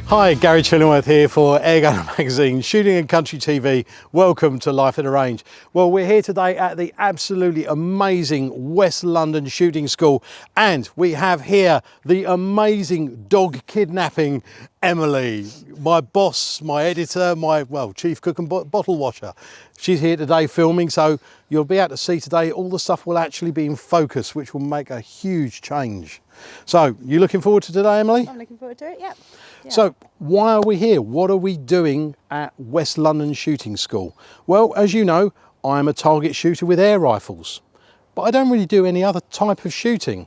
Hi, Gary Chillingworth here for Airgunning Magazine, Shooting and Country TV. Welcome to Life at the Range. Well, we're here today at the absolutely amazing West London Shooting School, and we have here the amazing dog kidnapping Emily, my boss, my editor, my, chief cook and bottle washer. She's here today filming, so you'll be able to see today all the stuff will actually be in focus, which will make a huge change. So, you looking forward to today, Emily? I'm looking forward to it, yeah. So why are we here? What are we doing at West London Shooting School? Well, as you know, I'm a target shooter with air rifles, but I don't really do any other type of shooting.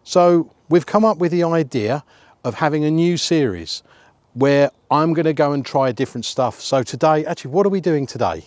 So we've come up with the idea of having a new series where I'm going to go and try different stuff. So today, actually, what are we doing today?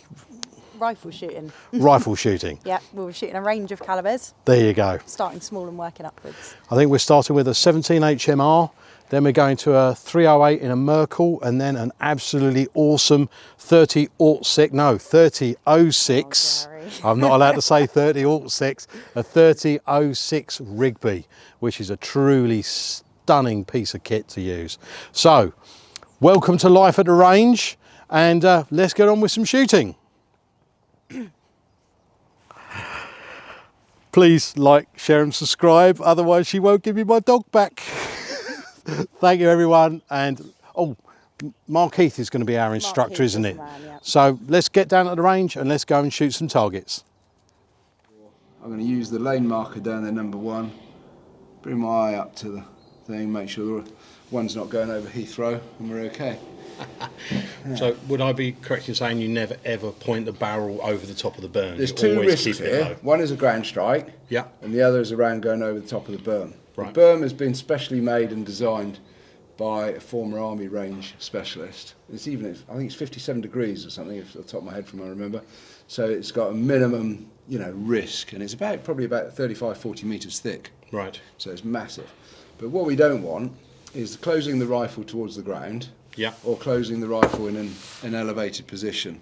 Rifle shooting. Rifle shooting. Yeah, we'll be shooting a range of calibers. There you go. Starting small and working upwards. I think we're starting with a 17 HMR. Then we're going to a 308 in a Merkel, and then an absolutely awesome 3006. Oh, I'm not allowed to say 3006, a 3006 Rigby, which is a truly stunning piece of kit to use. So, welcome to Life at the Range, and let's get on with some shooting. Please like, share and subscribe, otherwise she won't give me my dog back. Thank you everyone, and Mark Heath is going to be our instructor, isn't it? Man, yeah. So let's get down at the range and let's go and shoot some targets. I'm going to use the lane marker down there, number one, bring my eye up to the thing, make sure the one's not going over Heathrow, and we're okay. Yeah. So would I be correct in saying you never ever point the barrel over the top of the berm? There's two risks here. One is a ground strike, yeah, and the other is a round going over the top of the berm. Right. The berm has been specially made and designed by a former army range specialist. It's even, I think it's 57 degrees or something, off the top of my head from I remember. So it's got a minimum, risk, and it's probably about 35, 40 metres thick. Right. So it's massive. But what we don't want is closing the rifle towards the ground, yeah, or closing the rifle in an elevated position.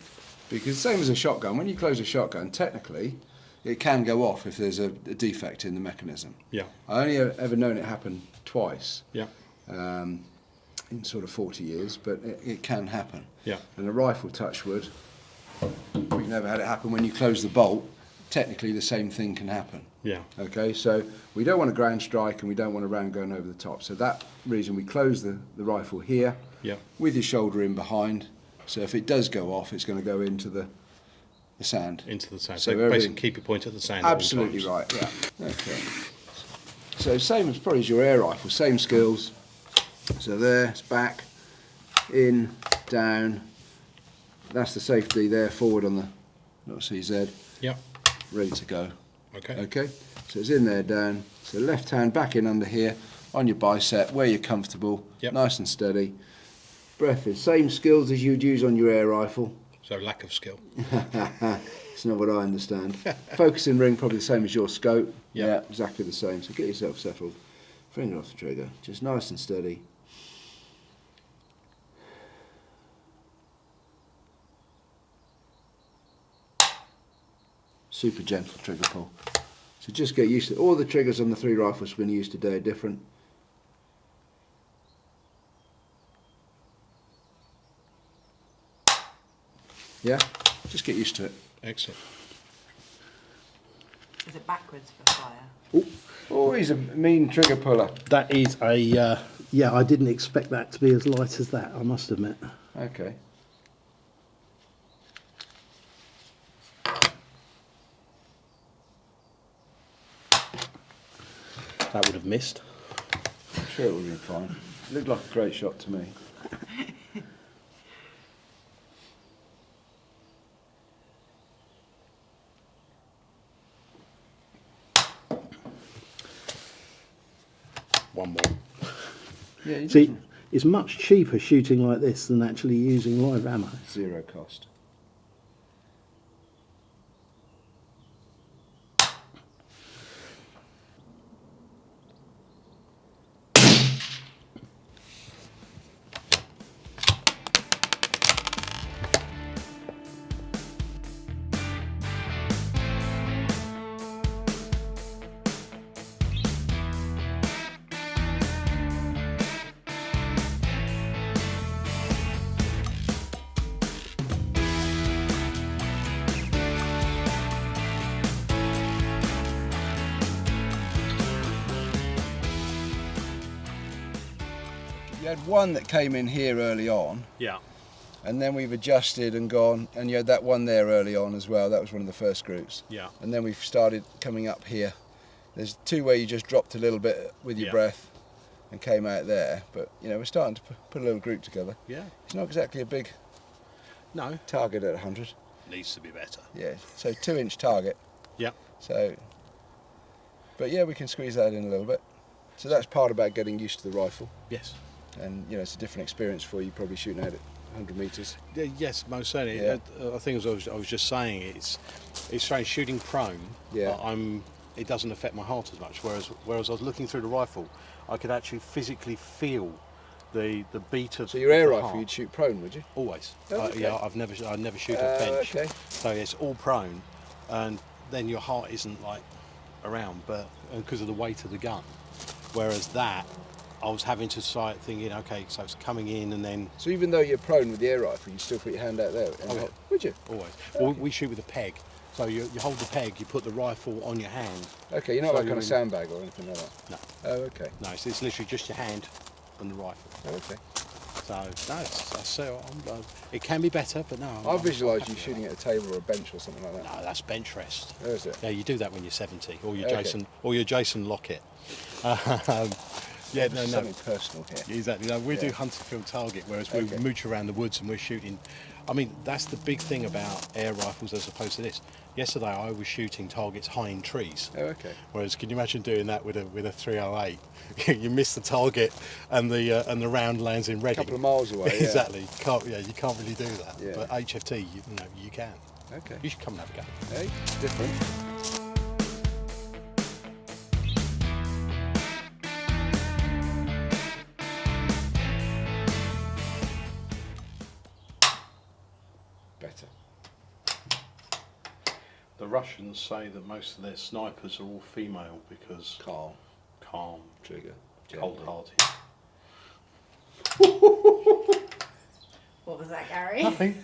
Because same as a shotgun, when you close a shotgun, technically, it can go off if there's a defect in the mechanism. Yeah. I only ever known it happen twice. Yeah. In sort of 40 years, but it can happen. Yeah. And a rifle, touch wood, we've never had it happen. When you close the bolt, technically the same thing can happen. Yeah. Okay, so we don't want a ground strike and we don't want a round going over the top. So that reason we close the rifle here, yeah, with your shoulder in behind. So if it does go off, it's going to go into the sand. Into the sand. So basically keep your point at the sand. Absolutely right, yeah. Okay. So same as probably as your air rifle, same skills. So there, it's back, in, down. That's the safety there, forward on the little CZ. Yep. Ready to go. Okay. Okay. So it's in there, down. So left hand back in under here, on your bicep, where you're comfortable. Yep. Nice and steady. Breath in. Same skills as you'd use on your air rifle. So lack of skill. It's not what I understand. Focusing ring probably the same as your scope. Yep. Yeah, exactly the same. So get yourself settled. Finger off the trigger. Just nice and steady. Super gentle trigger pull. So just get used to it. All the triggers on the three rifles we're going to use today are different. Yeah, just get used to it. Excellent. Is it backwards for fire? Oh, he's a mean trigger puller. That is a, yeah, I didn't expect that to be as light as that, I must admit. Okay. That would have missed. I'm sure it would have been fine. It looked like a great shot to me. One more. Yeah, see, it's much cheaper shooting like this than actually using live ammo. Zero cost. You had one that came in here early on, Yeah. and then we've adjusted and gone, and you had that one there early on as well. That was one of the first groups. Yeah. And then we've started coming up here. There's two where you just dropped a little bit with your Yeah. breath and came out there, but you know, we're starting to put a little group together. Yeah. It's not exactly a big No. target at 100. Needs to be better. Yeah, so 2-inch target. Yeah. So, but yeah, we can squeeze that in a little bit. So that's part about getting used to the rifle, Yes. and you know, it's a different experience for you probably shooting at it 100 metres. Yeah, yes, most certainly. Yeah. I think as I was just saying, it's strange shooting prone. Yeah. It doesn't affect my heart as much. Whereas I was looking through the rifle, I could actually physically feel the beat of. So your air the rifle, heart. you'd shoot prone, would you? Always. Oh, okay. Yeah, I never shoot at bench. Okay. So it's all prone, and then your heart isn't like around, but because of the weight of the gun. Whereas that, I was having to sight thinking, okay, so it's coming in, and then So even though you're prone with the air rifle, you still put your hand out there? Oh, yeah. Would you? always. Well, we shoot with a peg. So you hold the peg, you put the rifle on your hand. Okay, you're not So like on you're a in- sandbag or anything like that? No, Oh, okay. no, it's literally just your hand and the rifle. Oh, okay. So no, it can be better, but no. I visualise happy you with shooting at a table or a bench or something like that. that. No, that's bench rest. Oh, is it? Yeah, you do that when you're 70, or you're Okay. Jason Lockett. Yeah, no. Something personal here. Exactly. No, we do Yeah. Hunterfield target, whereas we Okay. mooch around the woods and we're shooting. I mean, that's the big thing about air rifles as opposed to this. Yesterday, I was shooting targets high in trees. Oh, okay. Whereas, can you imagine doing that with a 308? You miss the target, and the round lands in A Reading. couple of miles away. Yeah. Exactly. You can't really do that. Yeah. But HFT, you can. Okay. You should come and have a go. Hey, different. Better. The Russians say that most of their snipers are all female because calm, Trigger. cold-hearted. What was that, Gary? Nothing.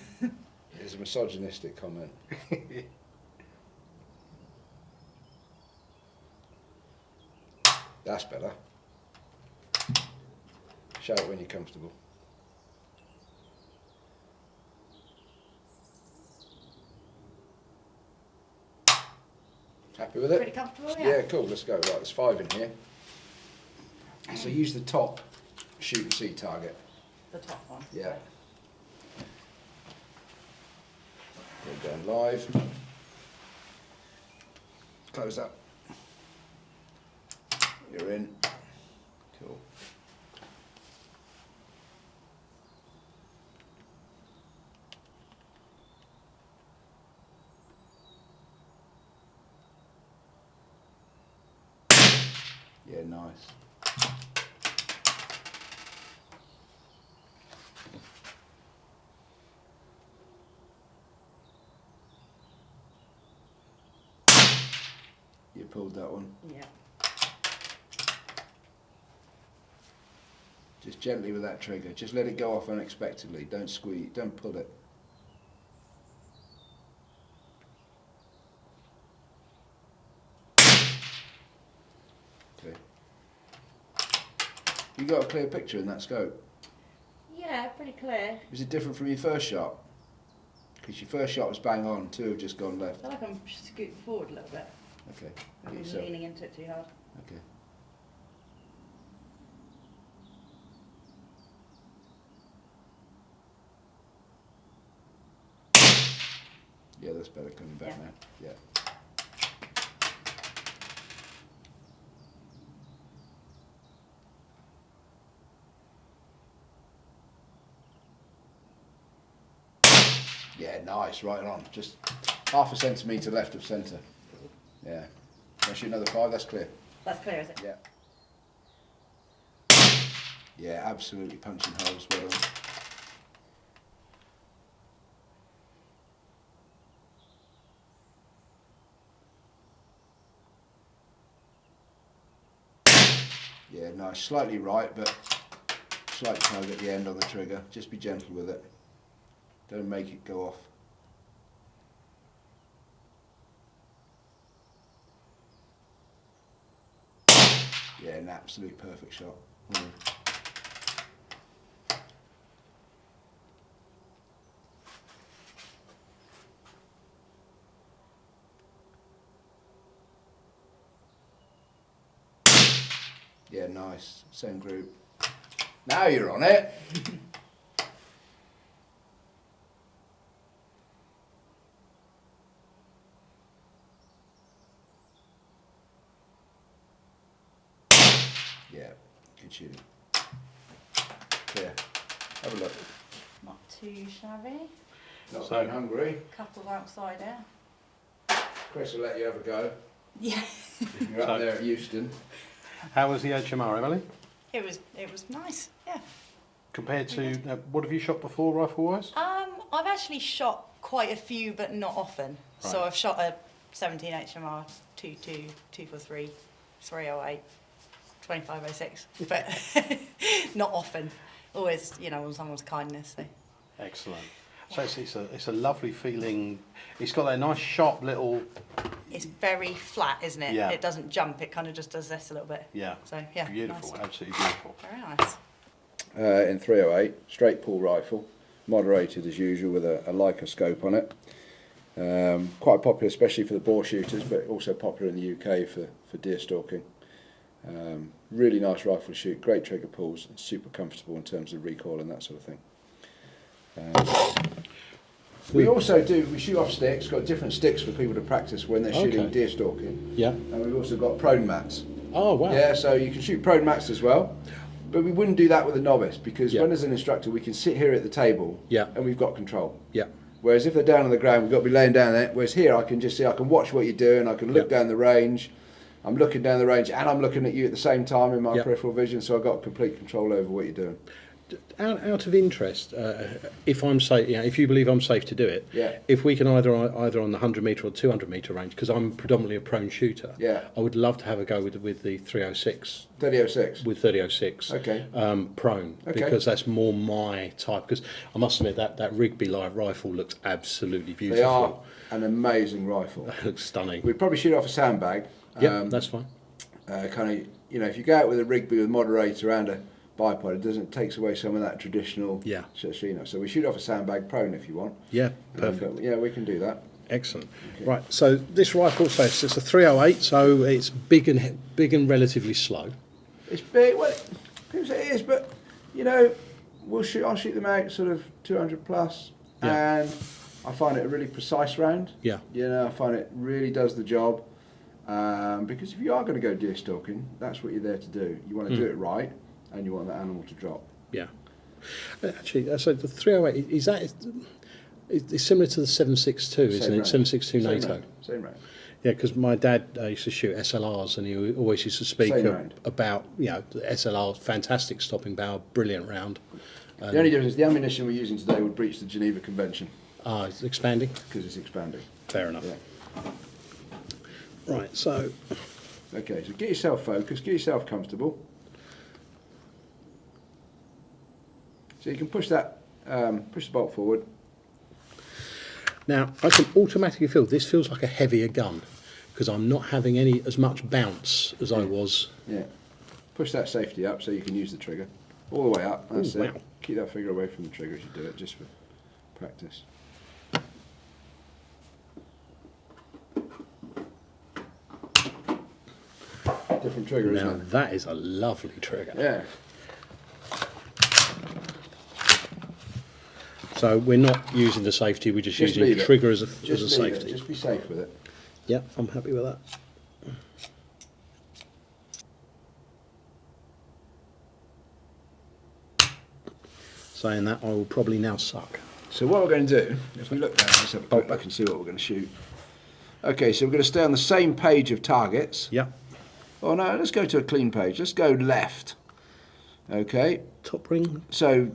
It's a misogynistic comment. That's better. Shout when you're comfortable. Happy with it? Pretty comfortable, yeah. Yeah, cool. Let's go. Right, there's 5 in here. So use the top shoot and see target. The top one. Yeah. We're going live. Close up. You're in. Cool. Yeah, nice. You pulled that one. Yeah. Just gently with that trigger. Just let it go off unexpectedly. Don't squeeze. Don't pull it. Okay. You got a clear picture in that scope. Yeah, pretty clear. Is it different from your first shot? Because your first shot was bang on. 2 have just gone I left. feel like I'm scooting forward a little bit. Okay. I'm So- leaning into it too hard. Okay. Yeah, that's better coming back Yeah. now. Yeah. Yeah, nice, right on. Just half a centimetre left of centre. Yeah. Can I shoot another 5? That's clear. That's clear, is it? Yeah. Yeah, absolutely punching holes, well done. Yeah, nice. Slightly right, but slight tug at the end on the trigger. Just be gentle with it. Don't make it go off. Yeah, an absolute perfect shot. Yeah, nice. Same group. Now you're on it. Yeah, good shooting. Here, have a look. Not too shabby. Not So- so hungry. Couple outside there. Chris will let you have a go. Yeah. You're up there at Euston. How was the HMR, Emily? It was nice. Yeah. Compared to, what have you shot before, rifle-wise? I've actually shot quite a few, but not often. So Right. I've shot a 17 HMR, 22, 243, 308, 2506, but not often. Always, you know, on someone's kindness. So. Excellent. So it's a lovely feeling. It's got that nice sharp little, It's very flat, isn't it? Yeah. It doesn't jump. It kind of just does this a little bit. yeah, So yeah, beautiful, nice. absolutely beautiful. Very nice. In 308, straight pull rifle, moderated as usual with a Leica scope on it. Quite popular, especially for the boar shooters, but also popular in the UK for deer stalking. Really nice rifle to shoot, great trigger pulls, and super comfortable in terms of recoil and that sort of thing. We also we shoot off sticks, got different sticks for people to practice when they're shooting Okay. deer stalking. Yeah. And we've also got prone mats. Oh, wow. Yeah, so you can shoot prone mats as well. But we wouldn't do that with a novice because Yeah. when as an instructor we can sit here at the table Yeah. and we've got control. Yeah. Whereas if they're down on the ground, we've got to be laying down there. Whereas here I can just see, I can watch what you're doing, I can look Yeah. down the range. I'm looking down the range and I'm looking at you at the same time in my Yeah. peripheral vision, so I've got complete control over what you're doing. Out of interest, if I'm safe, if you believe I'm safe to do it, Yeah. if we can either on the 100-metre or 200-metre range, because I'm predominantly a prone shooter, Yeah. I would love to have a go with the 306, 3006. with 3006, Okay. prone, Okay. because that's more my type. Because I must admit that Rigby rifle looks absolutely beautiful. They are an amazing rifle. It looks stunning. We'd probably shoot off a sandbag. Yeah, that's fine. Kind of, if you go out with a Rigby with moderator and a bipod, it takes away some of that traditional. Yeah. So we shoot off a sandbag prone if you want. Yeah, perfect. Yeah, we can do that. Excellent. Right, so this rifle, so it's a 308, so it's big and relatively slow. It's big. Well, people say it is, but I'll shoot them out sort of 200 plus, Yeah. and I find it a really precise round. Yeah. I find it really does the job. Because if you are going to go deer stalking, that's what you're there to do. You want to do it right, and you want that animal to drop. Yeah. Actually, so the 308, it's similar to the 762, isn't Same it? round. 762 Same NATO. round. Same round. Yeah, because my dad used to shoot SLRs, and he always used to speak Same round. about, the SLR, fantastic stopping barrel, brilliant round. The only difference is the ammunition we're using today would breach the Geneva Convention It's expanding. because it's expanding. Fair enough. Yeah. Right, so Okay, so get yourself focused, get yourself comfortable. So you can push the bolt forward. now I can automatically feel this feels like a heavier gun because I'm not having as much bounce as I was. Yeah. Push that safety up so you can use the trigger. All the way up, that's Ooh, it. wow. Keep that finger away from the trigger as you do it, just for practice. Different trigger, Now isn't it? that is a lovely trigger. Yeah. So we're not using the safety, we're just using leave the it. trigger as a Just leave safety. it. Just be safe with it. Yeah, I'm happy with that. Saying that, I will probably now suck. So what we're going to do, if we look down, let's have a quick look and see what we're going to shoot. Okay, so we're going to stay on the same page of targets. Yeah. Oh no, let's go to a clean page. Let's go left. Okay, Top ring. so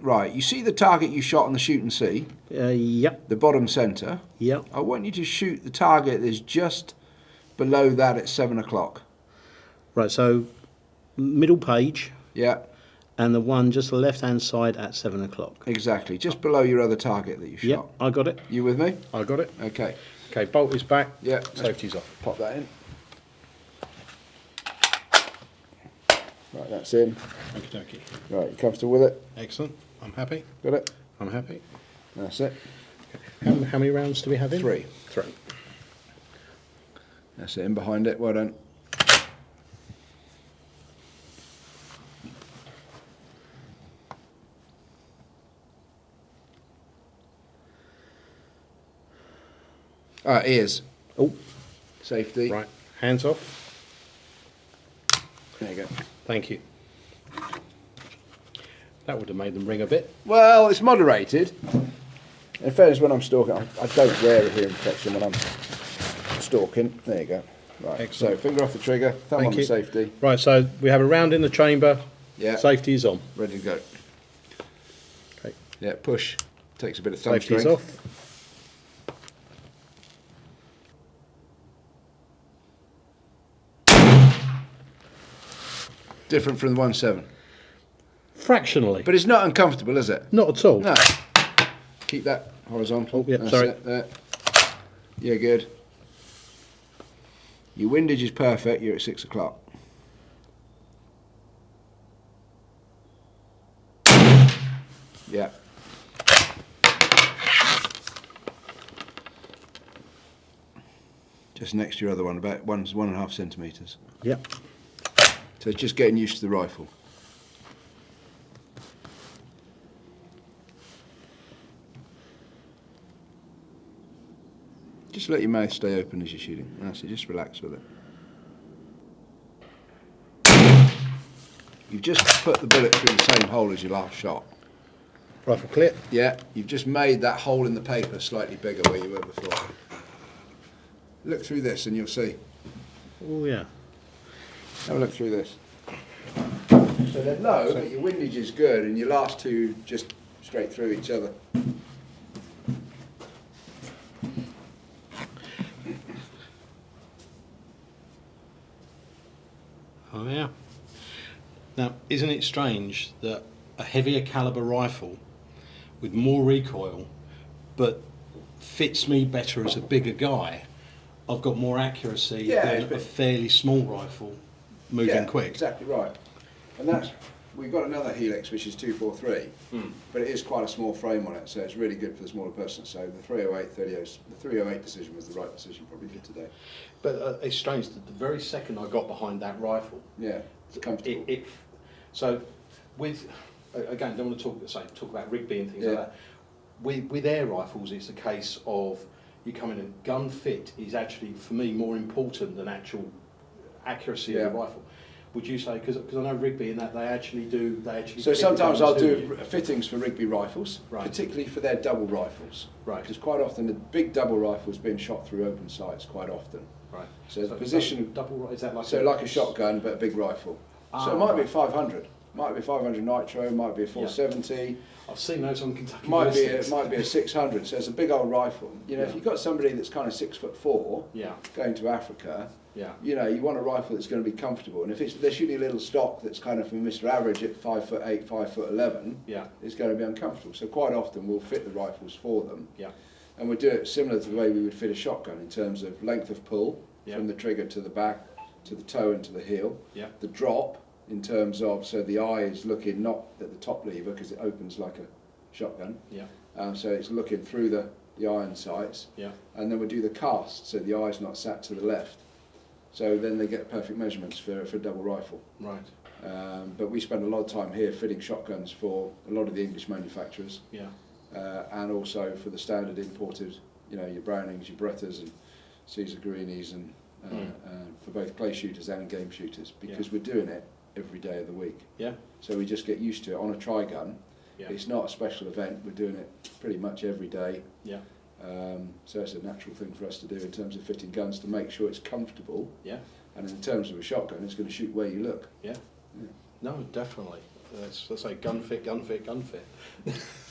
right, you see the target you shot on the shoot and see, Yep. the bottom centre. Yep. I want you to shoot the target that's just below that at 7 o'clock. Right, so middle page Yeah, and the one just the left hand side at 7 o'clock. exactly, just below your other target that you Yep, shot. I got it. You with me? I got it. Okay. Okay, bolt is back. Yeah. Safety's off. Pop that in. Right, that's in. Okie dokie. Right, you comfortable with it? Excellent. I'm happy. Got it? I'm happy. That's it. How many rounds do we have in? 3. 3. That's it, in behind it, well done. Ears. Oh, Safety. right. Hands off. There you go. Thank you. That would have made them ring a bit. Well, it's moderated. In fairness, when I'm stalking, I don't wear a hearing protection when I'm stalking. There you go. Right. Excellent. So finger off the trigger, thumb Thank on you. the safety. Right, so we have a round in the chamber. Yeah. Safety is on. Ready to go. Okay. Yeah, push. Takes a bit of thumb Safety is strength. off. Different from the 1.7. Fractionally. But it's not uncomfortable, is it? Not at all. No. Keep that horizontal. Oh, yeah, That's sorry. it, there. Yeah, good. Your windage is perfect. You're at 6 o'clock. Yeah. Just next to your other one, about 1.5 centimetres. Yep. So it's just getting used to the rifle. Just let your mouth stay open as you're shooting. That's it, just relax with it. You've just put the bullet through the same hole as your last shot. Rifle clear. Yeah, you've just made that hole in the paper slightly bigger where you were before. Look through this and you'll see. Oh, yeah. Have a look through this. So they know that your windage is good and your last two just straight through each other. Oh, yeah. Now, isn't it strange that a heavier caliber rifle with more recoil, but fits me better as a bigger guy, I've got more accuracy than a fairly small rifle moving quick. Exactly right. And that's, we've got another Helix which is 243, but it is quite a small frame on it, so it's really good for the smaller person. So the 308 decision was the right decision probably for today. But it's strange that the very second I got behind that rifle, Yeah, it's comfortable. So with, again, don't want to talk about Rigby and things like that. With air rifles, it's a case of you come in and gun fit is actually, for me, more important than actual accuracy of the rifle. Would you say, because I know Rigby and that they actually So sometimes I'll do you? fittings for Rigby rifles, particularly for their double rifles. Right. Because quite often the big double rifles being shot through open sights quite often. Right. So the position, double, is that like like a shotgun but a big rifle. So it might be a 500, might be 500 nitro, might be a 470. I've seen those on Kentucky. Might be a 600. So it's a big old rifle. You know, if you've got somebody that's kind of 6'4", going to Africa, you know, you want a rifle that's going to be comfortable. And if they're shooting a little stock that's kind of from Mr. Average at 5'8", 5'11", it's going to be uncomfortable. So quite often we'll fit the rifles for them. And we'll do it similar to the way we would fit a shotgun in terms of length of pull from the trigger to the back, to the toe and to the heel. The drop in terms of, so the eye is looking not at the top lever because it opens like a shotgun. So it's looking through the iron sights. And then we'll do the cast, so the eye's not sat to the left. So then they get perfect measurements for a double rifle. Right. But we spend a lot of time here fitting shotguns for a lot of the English manufacturers. And also for the standard imported, you know, your Brownings, your Berettas and Caesar Guerinis and for both clay shooters and game shooters, because we're doing it every day of the week. So we just get used to it on a tri-gun. It's not a special event, we're doing it pretty much every day. So it's a natural thing for us to do in terms of fitting guns to make sure it's comfortable. And in terms of a shotgun, it's going to shoot where you look. No, definitely. Let's say gun fit.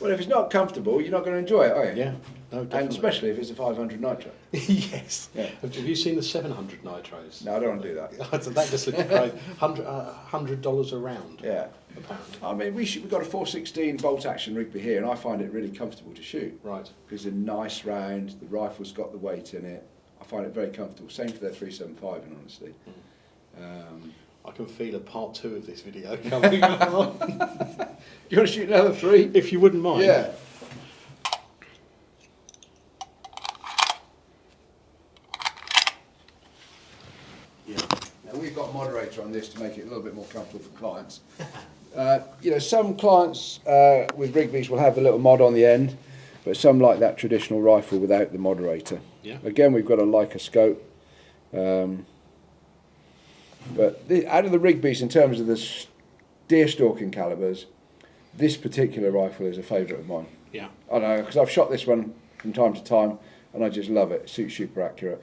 Well, if it's not comfortable, you're not going to enjoy it, are you? No, definitely. And especially if it's a 500 nitro. Yes. Have you seen the 700 nitros? No, I don't want to do that. So that just looks great. $100 a round. A pound. I mean, we've got a 416 bolt action Rigby here, and I find it really comfortable to shoot. Right. Because it's a nice round, the rifle's got the weight in it. I find it very comfortable. Same for their 375, in honesty. I can feel a part 2 of this video coming on. You want to shoot another 3? If you wouldn't mind. Yeah. Now we've got a moderator on this to make it a little bit more comfortable for clients. You know, some clients with Rigby's will have the little mod on the end, but some like that traditional rifle without the moderator. Yeah. Again, we've got a Leica scope. But out of the Rigby's, in terms of the deer stalking calibers, this particular rifle is a favourite of mine. Yeah. I know, because I've shot this one from time to time, and I just love it. It suits super accurate,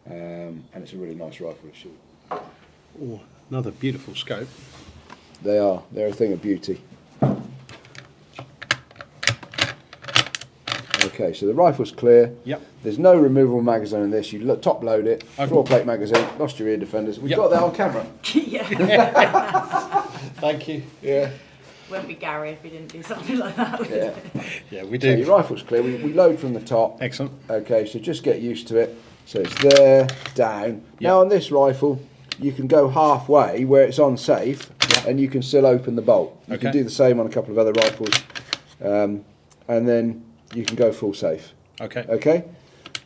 and it's a really nice rifle to shoot. Oh, another beautiful scope. They are. They're a thing of beauty. Okay, so the rifle's clear. Yep. There's no removable magazine in this. You top load it, Okay. floor plate magazine, lost your ear defenders. We've Yep. got that on camera. Yeah. Thank you. Yeah. Won't be Gary if he didn't do something like that. would Yeah. it? Yeah, we So do. your rifle's clear. We load from the top. Excellent. Okay, so just get used to it. So it's there, down. Now on this rifle, you can go halfway where it's on safe, and you can still open the bolt. You can Okay. do the same on a couple of other rifles, and then you can go full safe. Okay. Okay,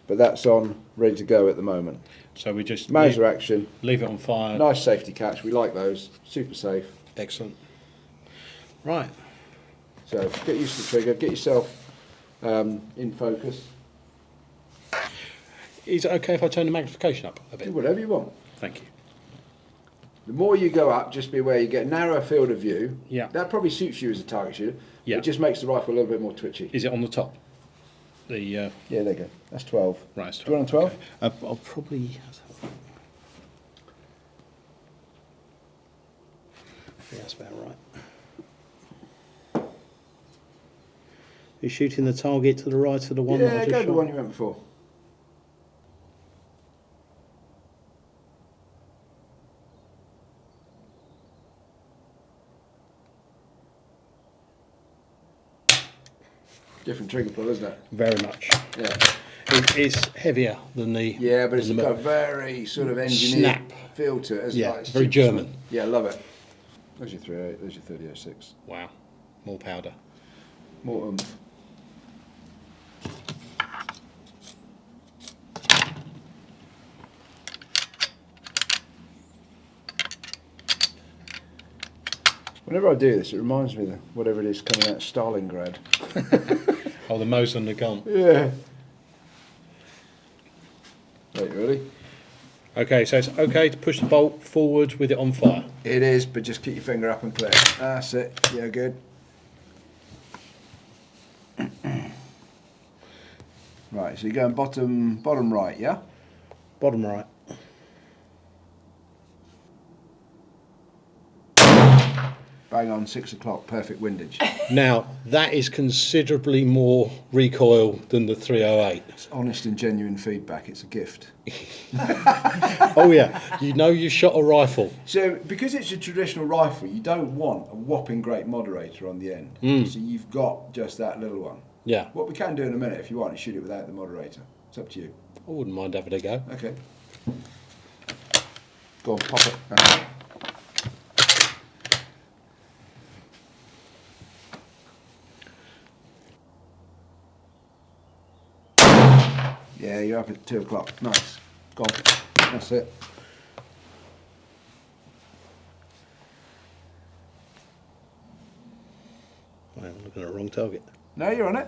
but that's on ready to go at the moment. So we just Mauser action, leave it on fire. nice safety catch. We like those, super safe. Excellent. Right. So get used to the trigger, get yourself in focus. Is it okay if I turn the magnification up a Do bit? whatever you want. Thank you. The more you go up, just be aware you get a narrower field of view. Yeah. That probably suits you as a target shooter. Yeah. It just makes the rifle a little bit more twitchy. Is it on the top? The Yeah, there you go. That's 12. right. It's Do you want a 12? Okay. I'll probably. Yeah, that's about right. You're shooting the target to the right of the one that I Yeah, just go to the shot? one you went before. Different trigger pull, isn't it? Very much. Yeah. It is heavier than the. Yeah, but it's than the got a very sort of engineered Snap. feel to it, isn't Yeah, it? It's very super German. smooth. Yeah, love it. There's your 308, there's your 3006. Wow, more powder. More oomph. Whenever I do this, it reminds me of whatever it is coming out of Stalingrad. Oh, the Mauser and the gun. Yeah. Right, you ready? Okay, so it's okay to push the bolt forward with it on fire. It is, but just keep your finger up and clear. That's it. Yeah, good. Right, so you're going bottom right, yeah? Bottom right. Bang on, 6 o'clock, perfect windage. Now, that is considerably more recoil than the 308. It's honest and genuine feedback, it's a gift. Oh yeah, you know you shot a rifle. So, because it's a traditional rifle, you don't want a whopping great moderator on the end. So you've got just that little one. Yeah, What we can do in a minute, if you want, is shoot it without the moderator. It's up to you. I wouldn't mind having a go. Okay. Go on, pop it. Okay. Yeah, you're up at 2 o'clock. Nice. Go on. That's it. I'm looking at the wrong target. No, you're on it.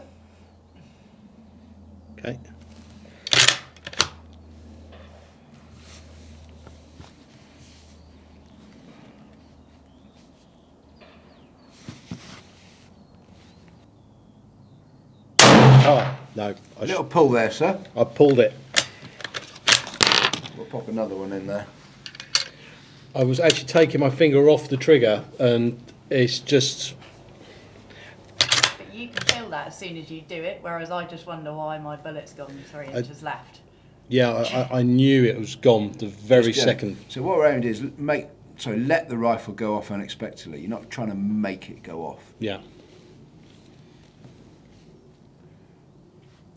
Okay. Oh, no. A little pull there, sir. I pulled it. We'll pop another one in there. I was actually taking my finger off the trigger and it's just... But you can feel that as soon as you do it, whereas I just wonder why my bullet's gone 3 inches left. Yeah, I knew it was gone the very Just go. second. So what we're aiming to do is let the rifle go off unexpectedly. You're not trying to make it go off. Yeah.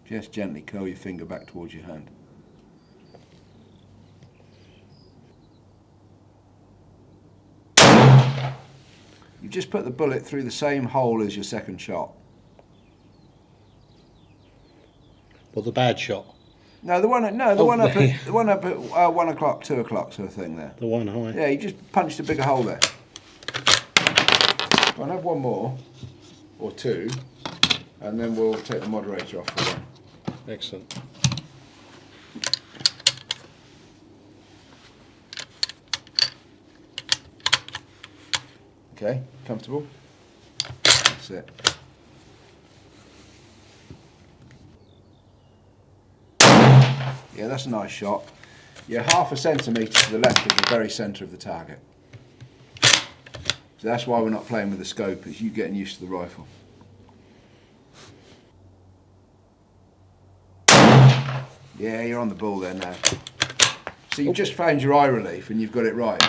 Just gently curl your finger back towards your hand. You just put the bullet through the same hole as your second shot. Well, the bad shot. No, the one at 1 o'clock, 2 o'clock sort of thing there. The one high. Yeah, you just punched a bigger hole there. I'll have one more, or two, and then we'll take the moderator off for one. Excellent. Okay, comfortable? That's it. Yeah, that's a nice shot. You're half a centimetre to the left of the very centre of the target. So that's why we're not playing with the scope, is you getting used to the rifle. Yeah, you're on the ball there now. So you've just found your eye relief and you've got it right.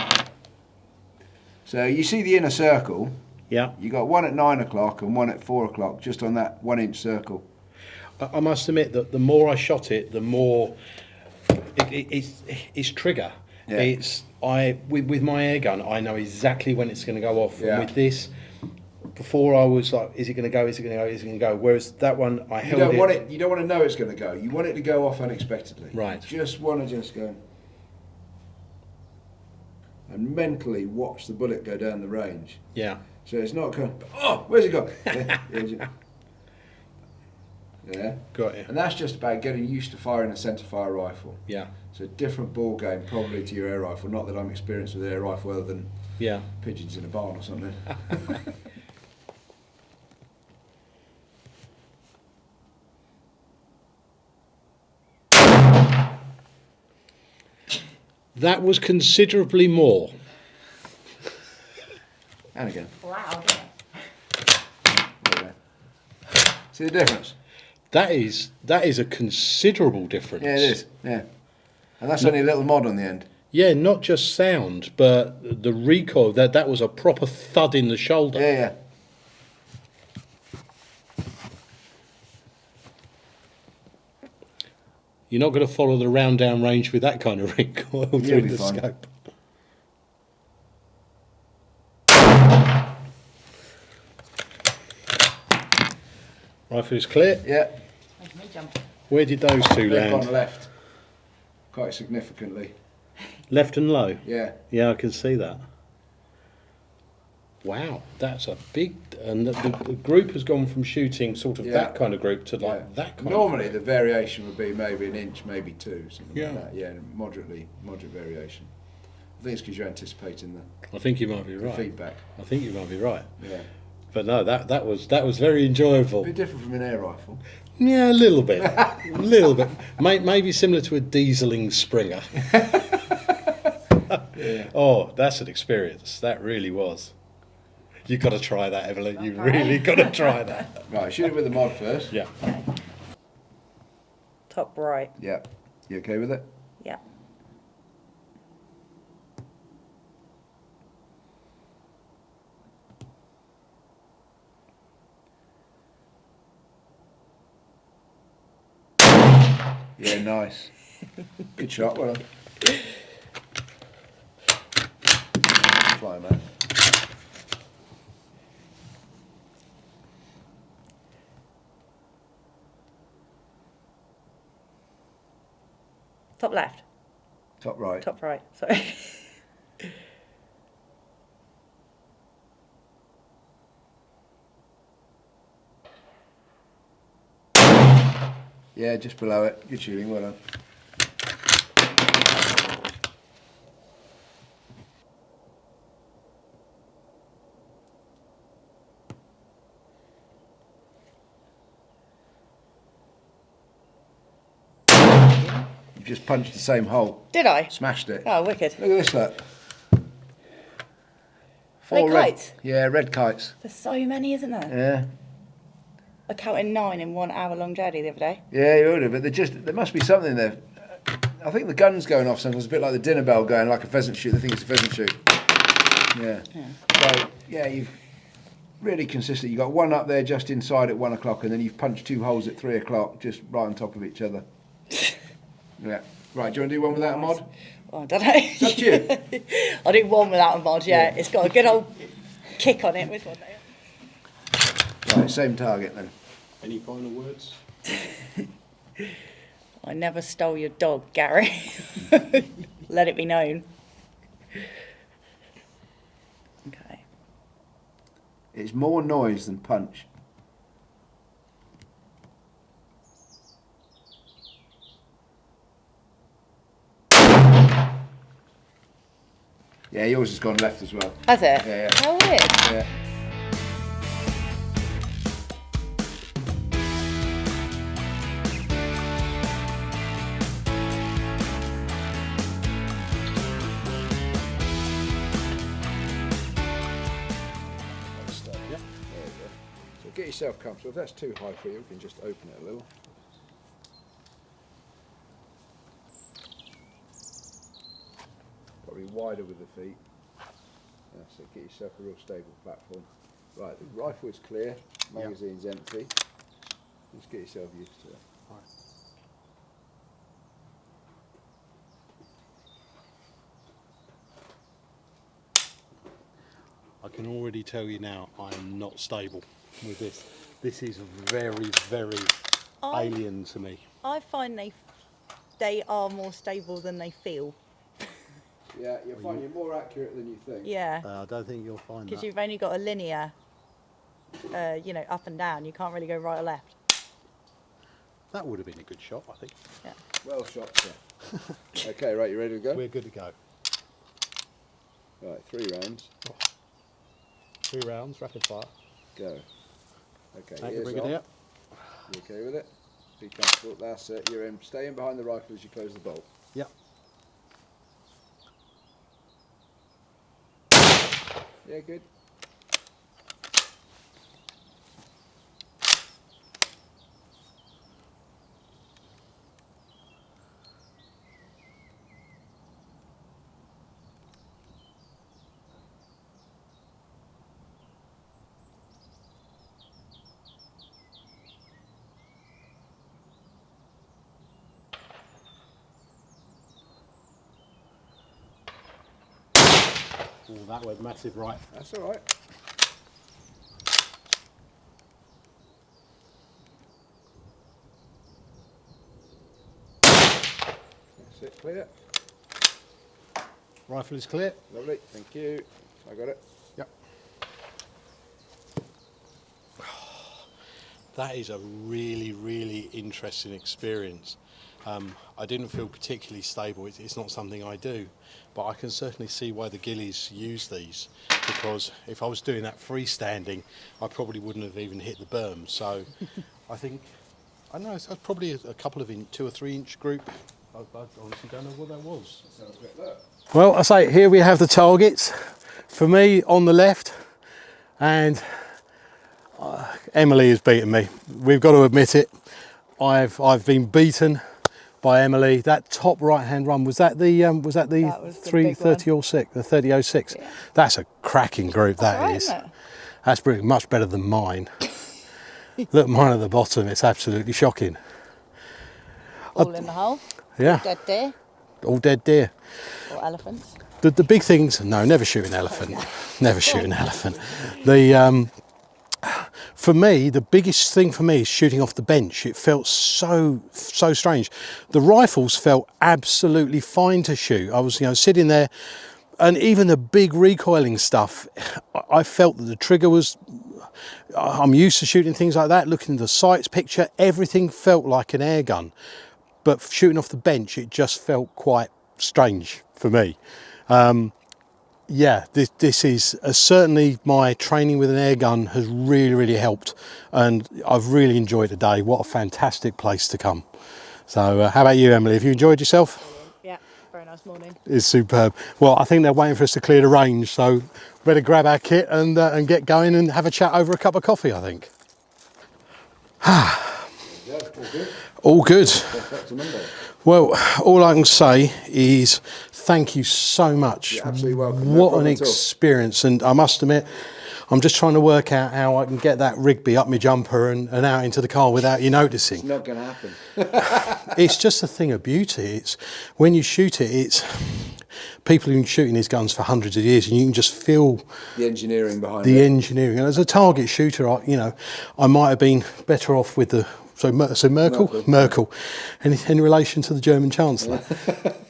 So you see the inner circle. Yeah. You got one at 9 o'clock and one at 4 o'clock, just on that 1 inch circle. I must admit that the more I shot it, the more it's trigger. Yeah. It's with my air gun, I know exactly when it's going to go off. Yeah. And with this, before I was like, is it going to go? Is it going to go? Is it going to go? Whereas that one, I held it. You don't want to know it's going to go. You want it to go off unexpectedly. Right. You just want to go and mentally watch the bullet go down the range. Yeah. So it's not going, oh, where's it gone? Yeah. Got you. And that's just about getting used to firing a centre fire rifle. Yeah. It's a different ball game probably to your air rifle. Not that I'm experienced with air rifle other than Yeah. pigeons in a barn or something. That was considerably more. And again. Loud, isn't it? Yeah. See the difference? That is a considerable difference. Yeah, it is. Yeah. And that's only a little mod on the end. Yeah, not just sound, but the recoil. That was a proper thud in the shoulder. Yeah, yeah. You're not going to follow the round down range with that kind of recoil through be the fine. scope. Rifle is clear. Yeah. Making me jump. Where did those two They've land? gone left. Quite significantly. Left and low. Yeah. Yeah, I can see that. Wow, that's a big. And the group has gone from shooting sort of Yeah. that kind of group to like Yeah. that kind. Normally the variation would be maybe an inch, maybe two, something Yeah. like that. Yeah, moderate variation. I think it's because you're anticipating I think you might be the right. feedback. I think you might be right. Yeah. But no, that was very A enjoyable. bit different from an air rifle. Yeah, a little bit, a little bit. Maybe similar to a dieseling Springer. Yeah. Oh, that's an experience. That really was. You've got to try that, Evelyn. You've really got to try that. Right, shoot it with the mod first. Yeah. Top right. Yeah. You okay with it? Yeah. Yeah, nice. Good shot, well done. Fly, man. Top left. Top right. Top right. Sorry. Yeah, just below it. Good shooting, well done. You just punched the same hole. Did I? Smashed it. Oh, wicked. Look at this, look. Are they Four red- kites? Yeah, red kites. There's so many, isn't there? Yeah. I counted 9 in 1 hour long journey the other day. Yeah, you would have, but there must be something there. I think the gun's going off sometimes, a bit like the dinner bell going like a pheasant shoot. They think it's a pheasant shoot. Yeah. So, yeah, you've really consistent. You've got one up there just inside at 1 o'clock, and then you've punched 2 holes at 3 o'clock, just right on top of each other. Yeah. Right, do you want to do one without a mod? Oh, I don't know. It's up to you. I'll do one without a mod, yeah. It's got a good old kick on it. Which one? Right, same target then. Any final words? I never stole your dog, Gary. Let it be known. Okay. It's more noise than punch. Yeah, yours has gone left as well. Has it? Yeah. How weird. Yeah. So get yourself comfortable. If that's too high for you, we can just open it a little. Probably wider with the feet. That's it. Get yourself a real stable platform. Right, the rifle is clear, magazine's empty. Just get yourself used to it. I can already tell you now, I am not stable with this. This is very, very alien to me. I find they are more stable than they feel. Yeah, you'll find you're more accurate than you think. Yeah. I don't think you'll find Because that. you've only got a linear, you know, up and down. You can't really go right or left. That would have been a good shot, I think. Yeah. Well shot, sir. Okay, right, you ready to go? We're good to go. Right, 3 rounds. 3 rounds, rapid fire. Go. Okay, Take the ears brigadier. on. You okay with it? Be comfortable. That's it. You're in. Stay in behind the rifle as you close the bolt. Yep. Yeah, good. Oh, that was massive right. That's all right. That's it, clear. Rifle is clear. Lovely, thank you. I got it. Yep. That is a really, really interesting experience. I didn't feel particularly stable. It's not something I do, but I can certainly see why the ghillies use these, because if I was doing that freestanding, I probably wouldn't have even hit the berm. So I think, I don't know, it's probably a couple of 2 or 3 inch group. I honestly don't know what that was. Sounds good. Look. Well, I say here we have the targets. For me, on the left, and Emily has beaten me. We've got to admit it. I've been beaten by Emily. That top right-hand run, was that the That was the big one. 330-06, the 30-06? Yeah. That's a cracking group. That's That right, is. isn't it? That's pretty much better than mine. Look, mine at the bottom. It's absolutely shocking. All in the hole. Yeah, Dead deer all dead deer. or elephants. The big things, no, never shoot an elephant. Never shoot an elephant. The for me, the biggest thing for me is shooting off the bench. It felt so strange. The rifles felt absolutely fine to shoot. I was, sitting there, and even the big recoiling stuff, I felt that the trigger was. I'm used to shooting things like that. Looking at the sights picture, everything felt like an air gun. But shooting off the bench, it just felt quite strange for me. Yeah, this is certainly my training with an air gun has really helped, and I've really enjoyed the day. What a fantastic place to come. So how about you, Emily? Have you enjoyed yourself? Yeah, very nice morning. It's superb. Well, I think they're waiting for us to clear the range, so better grab our kit and get going and have a chat over a cup of coffee, I think. Yeah, all good. All good. Back to Monday. Well, all I can say is thank you so much. You're absolutely welcome. No What an problem at all. experience. And I must admit, I'm just trying to work out how I can get that Rigby up my jumper and out into the car without you noticing. It's not going to happen. It's just a thing of beauty. It's when you shoot it, it's people who've been shooting these guns for hundreds of years, and you can just feel The engineering behind the it. engineering. And as a target shooter, I might have been better off with the Merkel, in relation to the German Chancellor.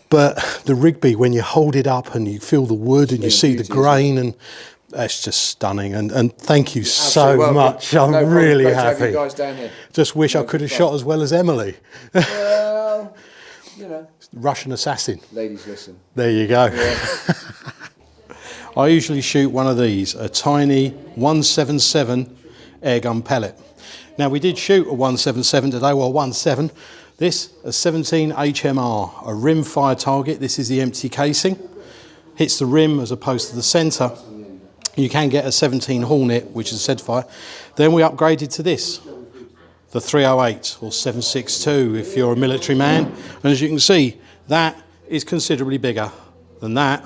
But the Rigby, when you hold it up and you feel the wood and you see the beauty, grain, and that's just stunning. And thank you so Absolutely welcome. much. I'm No problem. really Great to have happy. you guys down here. Just wish I No, could have good shot fun. as well as Emily. Well, Russian assassin. ladies listen. There you go. I usually shoot one of these, a tiny 177 airgun pellet. Now we did shoot a 177 today, well 1.7. This, a 17 HMR, a rim fire target. This is the empty casing. Hits the rim as opposed to the centre. You can get a 17 Hornet, which is a centerfire. Then we upgraded to this, the 308 or 7.62 if you're a military man. And as you can see, that is considerably bigger than that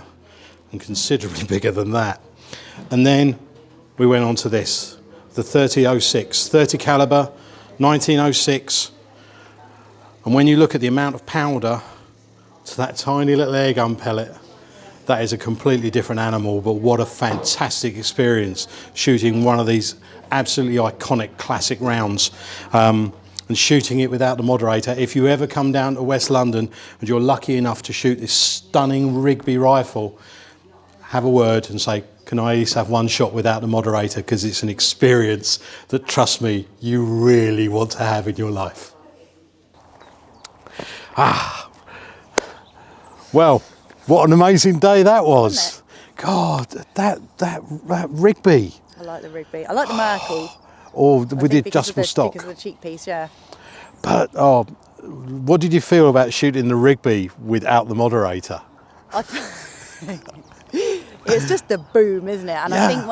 and considerably bigger than that. And then we went on to this, the 30.06, 30 caliber, 1906. And when you look at the amount of powder to that tiny little airgun pellet, that is a completely different animal, but what a fantastic experience shooting one of these absolutely iconic classic rounds and shooting it without the moderator. If you ever come down to West London and you're lucky enough to shoot this stunning Rigby rifle, have a word and say, can I at least have one shot without the moderator? Because it's an experience that, trust me, you really want to have in your life. Well, what an amazing day that was. God, that Rigby. I like the Rigby. I like the Merkel. Or with the adjustable stock. Because of the cheek piece, yeah. But, what did you feel about shooting the Rigby without the moderator? It's just the boom, isn't it? And Yeah. I think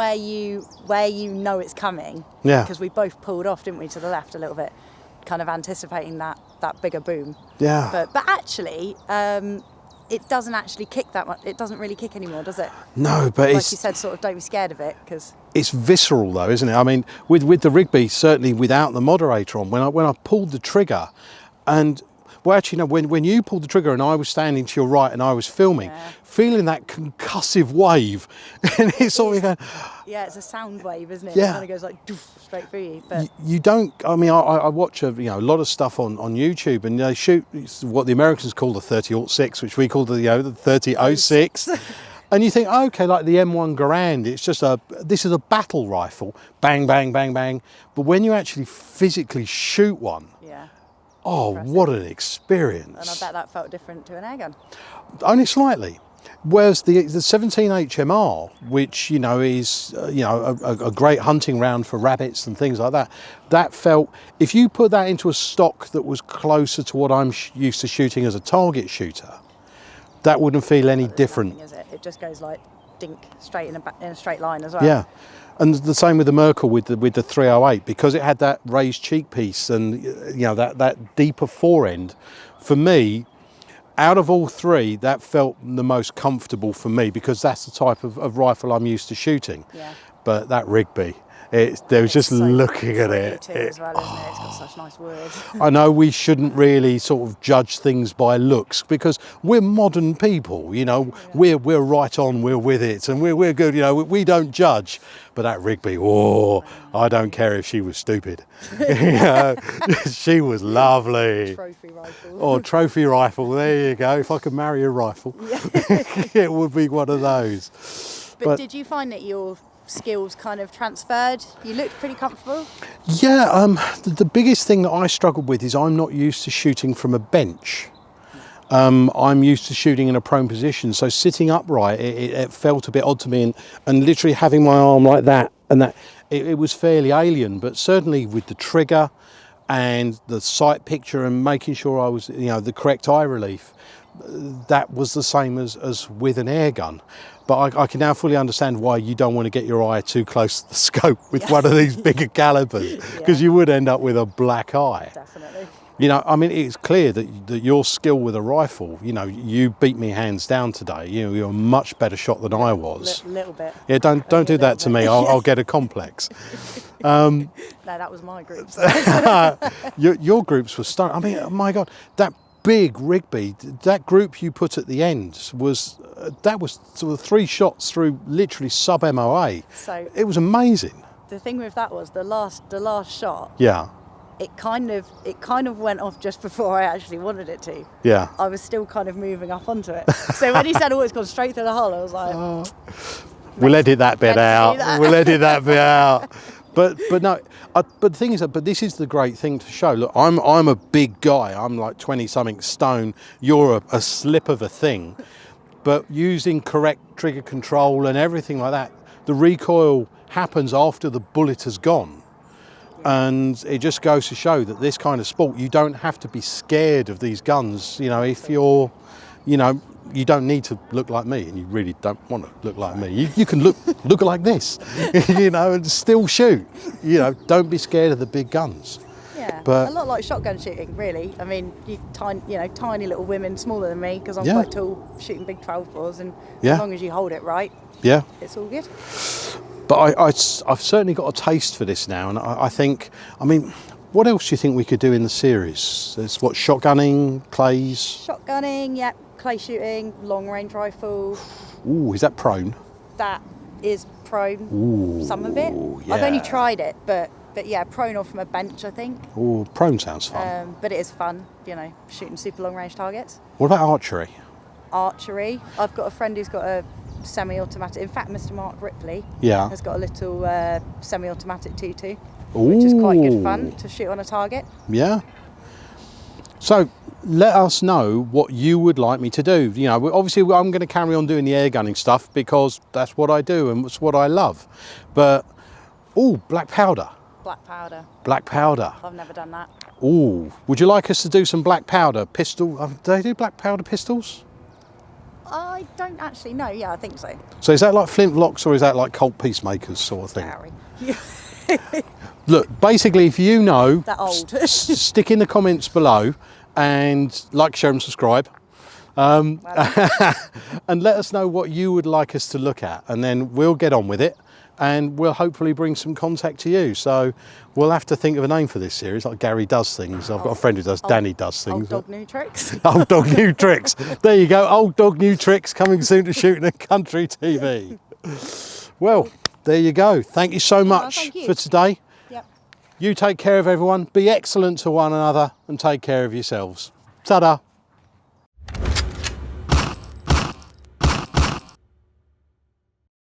where you know it's coming, Yeah. because we both pulled off, didn't we, to the left a little bit, kind of anticipating that bigger boom. Yeah. But actually, it doesn't actually kick that much. It doesn't really kick anymore, does it? No, but Like it's... you said, sort of don't be scared of it, because... It's visceral though, isn't it? I mean, with the Rigby, certainly without the moderator on, when I pulled the trigger, and well, actually no, when you pulled the trigger and I was standing to your right and I was filming, feeling that concussive wave, and it's sort of going, Yeah, it's a sound wave, isn't it? Yeah. It kind of goes like doof, straight through you. But you don't. I mean, I watch a lot of stuff on YouTube, and they shoot what the Americans call the 30-06, which we call the 30-06. And you think, okay, like the M1 Garand, it's just this is a battle rifle, bang, bang, bang, bang. But when you actually physically shoot one, yeah, oh, impressive. what an experience. And I bet that felt different to an airgun. Only slightly. Whereas the 17 HMR, which is a great hunting round for rabbits and things like that, that felt, if you put that into a stock that was closer to what I'm used to shooting as a target shooter, that wouldn't feel any different. Nothing, is it? It just goes like dink straight in a straight line as well. Yeah, and the same with the Merkel with the 308, because it had that raised cheek piece and that deeper forend. For me, out of all three, that felt the most comfortable for me, because that's the type of rifle I'm used to shooting. Yeah. But that Rigby, there was just So looking at pretty it. too, as well, isn't it? It's got such nice words. I know we shouldn't really sort of judge things by looks, because we're modern people, we're right on, we're with it, and we're good, we don't judge. But that Rigby, I don't care if she was stupid. She was lovely. Trophy rifle. Or trophy rifle, there you go. If I could marry a rifle, it would be one of those. But did you find that your skills kind of transferred? You looked pretty comfortable? Yeah, the biggest thing that I struggled with is I'm not used to shooting from a bench. I'm used to shooting in a prone position, so sitting upright, it felt a bit odd to me, and literally having my arm like that, and that, it was fairly alien. But certainly with the trigger and the sight picture and making sure I was, the correct eye relief, that was the same as with an air gun. But I can now fully understand why you don't want to get your eye too close to the scope with one of these bigger calibers, because you would end up with a black eye. Definitely. I mean, it's clear that your skill with a rifle, you beat me hands down today. You're a much better shot than I was. Little bit. Yeah, don't do that to me. I'll get a complex. No, that was my group. So. Your groups were stunning. I mean, my God, that big Rigby, that group you put at the end was sort of 3 shots through literally sub MOA. So it was amazing. the thing with that was the last shot. Yeah. It kind of went off just before I actually wanted it to. Yeah. I was still kind of moving up onto it. So when he said, "Oh, it's gone straight through the hull," I was like, We'll edit that bit out. that. We'll edit that bit out. But no. But the thing is that. But this is the great thing to show. Look, I'm a big guy. I'm like 20-something stone. You're a slip of a thing. but using correct trigger control and everything like that, the recoil happens after the bullet has gone. And it just goes to show that this kind of sport, you don't have to be scared of these guns. You know, if you're, you know, you don't need to look like me, and you really don't want to look like me. You can look like this, you know, and still shoot. You know, don't be scared of the big guns. Yeah, But a lot like shotgun shooting, really. I mean, tiny little women, smaller than me, because I'm Yeah. quite tall, shooting big 12 bores, and Yeah. as long as you hold it right, yeah. it's all good. But I've certainly got a taste for this now, and I think, I mean, what else do you think we could do in the series? There's what, shotgunning, clays? Shotgunning, yeah, clay shooting, long range rifle. Ooh, is that prone? That is prone. Ooh, Some of it. yeah. I've only tried it, but yeah, prone or from a bench, I think. Ooh, prone sounds fun. But it is fun, you know, shooting super long range targets. What about archery? Archery. I've got a friend who's got a semi-automatic. In fact, Mr. Mark Ripley Yeah. has got a little semi-automatic 2.2, which is quite good fun to shoot on a target. Yeah. So let us know what you would like me to do. You know, obviously I'm going to carry on doing the air gunning stuff because that's what I do and it's what I love. But, ooh, black powder. Black powder. Black powder. I've never done that. Ooh, would you like us to do some black powder pistol? Do they do black powder pistols? I don't actually know. Yeah, I think so. So is that like flintlocks or is that like Colt Peacemakers sort of thing? Gary. Look, basically, if you know, That old. stick in the comments below and like, share and subscribe. And let us know what you would like us to look at, and then we'll get on with it and we'll hopefully bring some contact to you. So we'll have to think of a name for this series, like Gary Does Things. I've got a friend who does, Danny Does Things. Old dog, new tricks. Old Dog New Tricks. There you go, Old Dog New Tricks, coming soon to Shooting and Country TV. Well, there you go. Thank you so much thank you. for today. Yep. You take care of everyone, be excellent to one another and take care of yourselves. Ta-da.